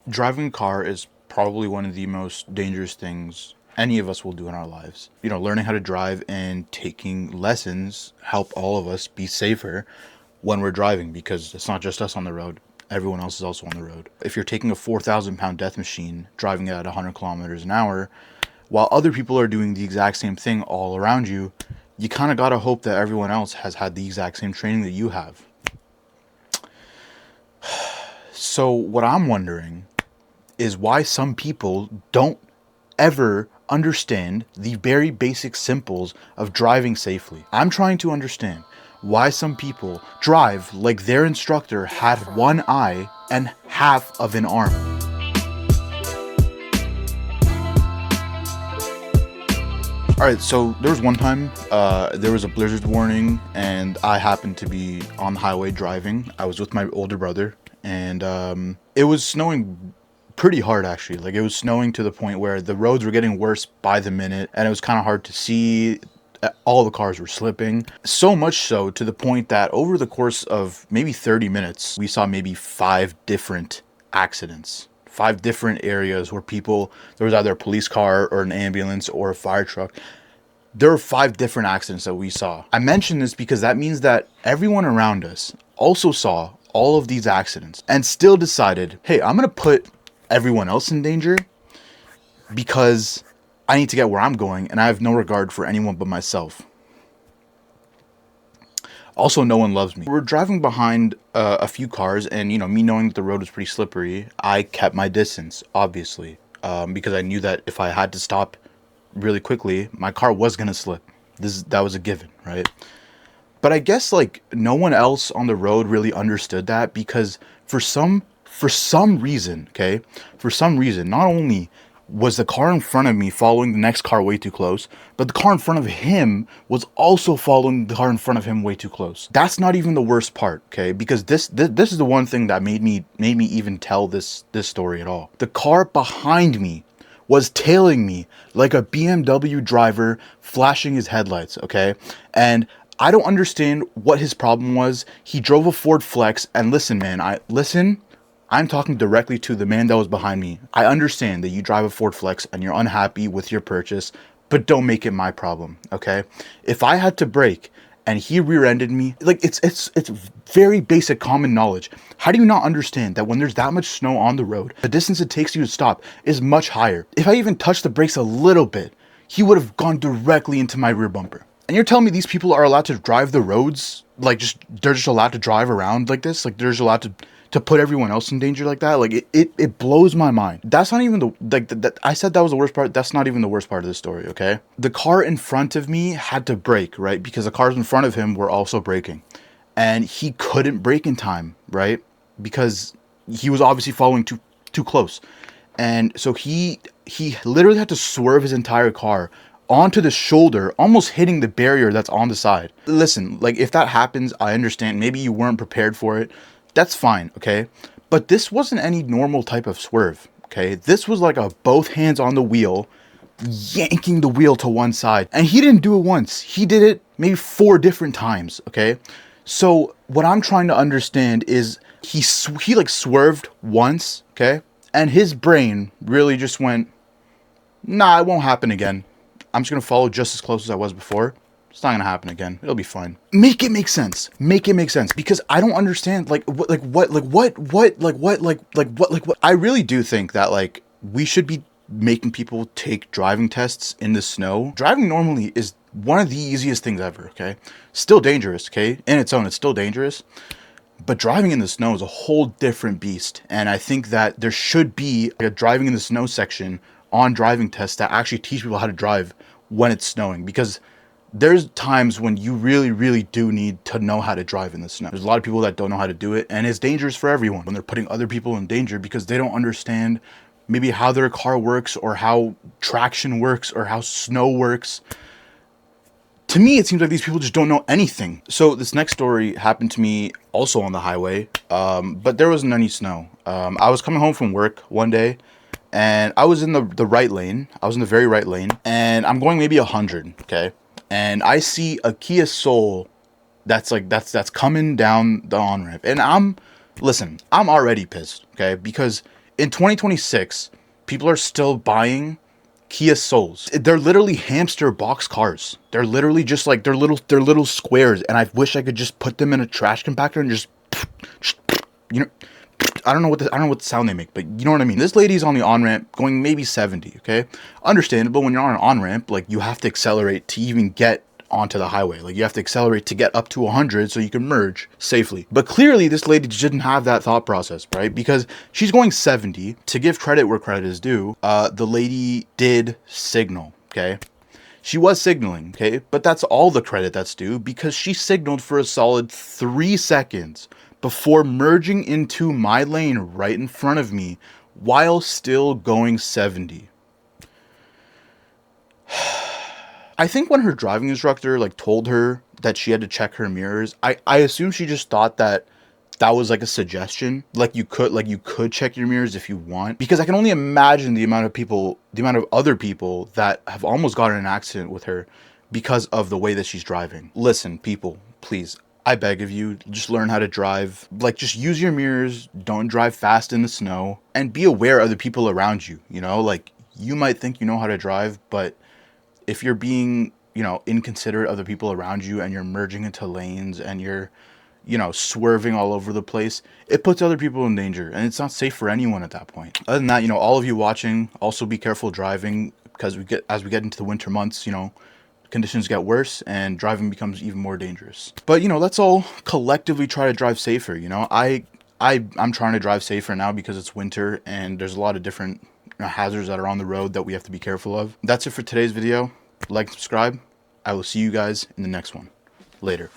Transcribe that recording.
Driving a car is probably one of the most dangerous things any of us will do in our lives. Learning how to drive and taking lessons help all of us be safer when we're driving, because it's not just us on the road. Everyone else is also on the road. If you're taking a 4,000-pound death machine, driving at 100 kilometers an hour, while other people are doing the exact same thing all around you, you kind of got to hope that everyone else has had the exact same training that you have. So what I'm wondering is why some people don't ever understand the very basic simples of driving safely. I'm trying to understand why some people drive like their instructor had one eye and half of an arm. All right, so there was one time there was a blizzard warning, and I happened to be on the highway driving. I was with my older brother, and it was snowing pretty hard, actually. Like, it was snowing to the point where the roads were getting worse by the minute, and it was kind of hard to see. All the cars were slipping, so much so to the point that over the course of maybe 30 minutes, we saw maybe 5 different accidents. 5 different areas where there was either a police car or an ambulance or a fire truck. There were 5 different accidents that we saw. I mention this because that means that everyone around us also saw all of these accidents and still decided, hey, I'm going to put everyone else in danger because I need to get where I'm going, and I have no regard for anyone but myself. Also, no one loves me. We're driving behind a few cars, and me knowing that the road was pretty slippery, I kept my distance, obviously, because I knew that if I had to stop really quickly, my car was gonna slip. That was a given, right? But I guess no one else on the road really understood that, because for some reason, okay, not only was the car in front of me following the next car way too close, but the car in front of him was also following the car in front of him way too close. That's not even the worst part, okay? Because this is the one thing that made me even tell this story at all. The car behind me was tailing me like a BMW driver flashing his headlights, okay? And I don't understand what his problem was. He drove a Ford Flex, and listen, man, I'm talking directly to the man that was behind me. I understand that you drive a Ford Flex and you're unhappy with your purchase, but don't make it my problem, okay? If I had to brake and he rear-ended me, it's very basic common knowledge. How do you not understand that when there's that much snow on the road, the distance it takes you to stop is much higher? If I even touched the brakes a little bit, he would have gone directly into my rear bumper. And you're telling me these people are allowed to drive the roads? They're just allowed to drive around like this? They're just allowed to put everyone else in danger like that? It blows my mind. That's not even I said that was the worst part. That's not even the worst part of the story, okay? The car in front of me had to brake, right? Because the cars in front of him were also braking. And he couldn't brake in time, right? Because he was obviously following too close. And so he literally had to swerve his entire car onto the shoulder, almost hitting the barrier that's on the side. Listen, if that happens, I understand. Maybe you weren't prepared for it. That's fine, okay? But this wasn't any normal type of swerve, okay? This was like a both hands on the wheel, yanking the wheel to one side. And he didn't do it once. He did it maybe 4 different times, okay? So what I'm trying to understand is he swerved once, okay? And his brain really just went, nah, it won't happen again. I'm just gonna follow just as close as I was before. It's not gonna happen again. It'll be fine. Make it make sense. Make it make sense, because I don't understand what. I really do think that we should be making people take driving tests in the snow. Driving normally is one of the easiest things ever. Okay, still dangerous. Okay, in its own, it's still dangerous. But driving in the snow is a whole different beast, and I think that there should be a driving in the snow section on driving tests that actually teach people how to drive when it's snowing, because there's times when you really, really do need to know how to drive in the snow. There's a lot of people that don't know how to do it, and it's dangerous for everyone when they're putting other people in danger because they don't understand maybe how their car works, or how traction works, or how snow works. To me, it seems like these people just don't know anything. So this next story happened to me also on the highway, but there wasn't any snow. I was coming home from work one day, and I was in the right lane. I was in the very right lane, and I'm going maybe 100, okay? And I see a Kia Soul that's coming down the on-ramp. And I'm already pissed, okay? Because In 2026, people are still buying Kia Souls. They're literally hamster box cars. They're literally just like they're little squares, and I wish I could just put them in a trash compactor and just you know, I don't know what the sound they make, but you know what I mean. This lady's on the on-ramp going maybe 70, okay? Understandable, when you're on an on-ramp, like you have to accelerate to even get onto the highway. Like you have to accelerate to get up to 100 so you can merge safely. But clearly this lady didn't have that thought process, right? Because she's going 70. To give credit where credit is due, the lady did signal, okay? She was signaling, okay? But that's all the credit that's due, because she signaled for a solid 3 seconds before merging into my lane right in front of me while still going 70. I think when her driving instructor like told her that she had to check her mirrors, I assume she just thought that was like a suggestion. Like you could check your mirrors if you want, because I can only imagine the amount of other people that have almost gotten in an accident with her because of the way that she's driving. Listen, people, please, I beg of you, just learn how to drive. Like, just use your mirrors, don't drive fast in the snow, and be aware of the people around you, you know? Like, you might think you know how to drive, but if you're being, you know, inconsiderate of the people around you, and you're merging into lanes, and you're, you know, swerving all over the place, it puts other people in danger, and it's not safe for anyone at that point. Other than that, you know, all of you watching, also be careful driving, because as we get into the winter months, you know, conditions get worse and driving becomes even more dangerous. But, you know, let's all collectively try to drive safer. You know, I'm trying to drive safer now because it's winter and there's a lot of different hazards that are on the road that we have to be careful of. That's it for today's video. Like and subscribe. I will see you guys in the next one. Later.